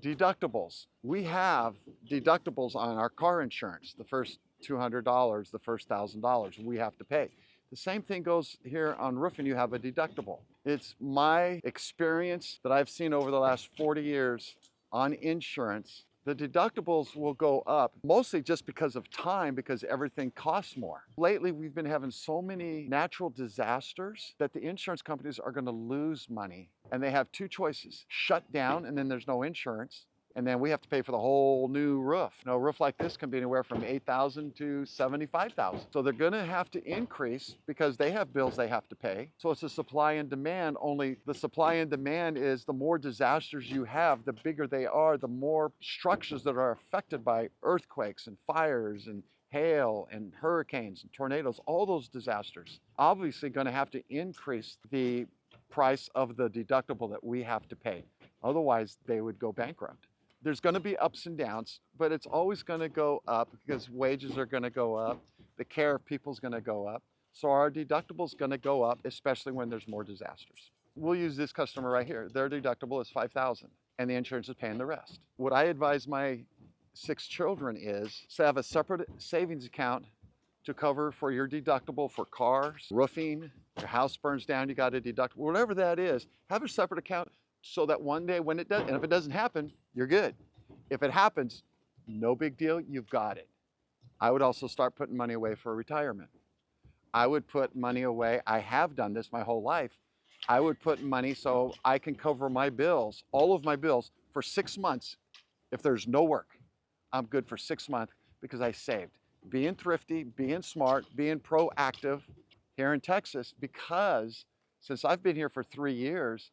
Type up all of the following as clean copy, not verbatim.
Deductibles. We have deductibles on our car insurance. The first $200, the first $1,000 we have to pay. The same thing goes here on roofing. You have a deductible. It's my experience that I've seen over the last 40 years on insurance. The deductibles will go up mostly just because of time, because everything costs more. Lately, we've been having so many natural disasters that the insurance companies are going to lose money. And they have two choices: shut down, and then there's no insurance. And then we have to pay for the whole new roof. A roof like this can be anywhere from $8,000 to $75,000. So they're going to have to increase because they have bills they have to pay. So it's a supply and demand. Only the supply and demand is the more disasters you have, the bigger they are, the more structures that are affected by earthquakes and fires and hail and hurricanes and tornadoes, all those disasters. Obviously going to have to increase the price of the deductible that we have to pay. Otherwise, they would go bankrupt. There's going to be ups and downs, but it's always going to go up because wages are going to go up. The care of people is going to go up. So our deductible is going to go up, especially when there's more disasters. We'll use this customer right here. Their deductible is $5,000 and the insurance is paying the rest. What I advise my 6 children is to have a separate savings account to cover for your deductible for cars, roofing, your house burns down, you got a deductible, whatever that is, have a separate account so that one day when it does, and if it doesn't happen, you're good. If it happens, no big deal, you've got it. I would also start putting money away for retirement. I would put money away, I have done this my whole life. I would put money so I can cover my bills, all of my bills, for 6 months. If there's no work, I'm good for 6 months because I saved. Being thrifty, being smart, being proactive here in Texas, because since I've been here for 3 years,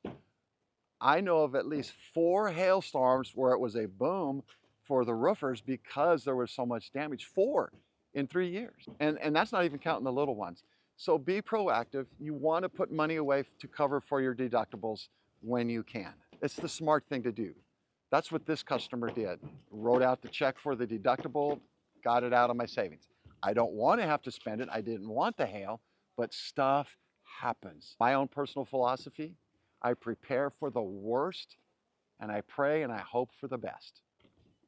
I know of at least 4 hailstorms where it was a boom for the roofers because there was so much damage. 4 in 3 years. And that's not even counting the little ones. So be proactive. You want to put money away to cover for your deductibles when you can. It's the smart thing to do. That's what this customer did. Wrote out the check for the deductible, got it out of my savings. I don't want to have to spend it. I didn't want the hail, but stuff happens. My own personal philosophy, I prepare for the worst and I pray and I hope for the best.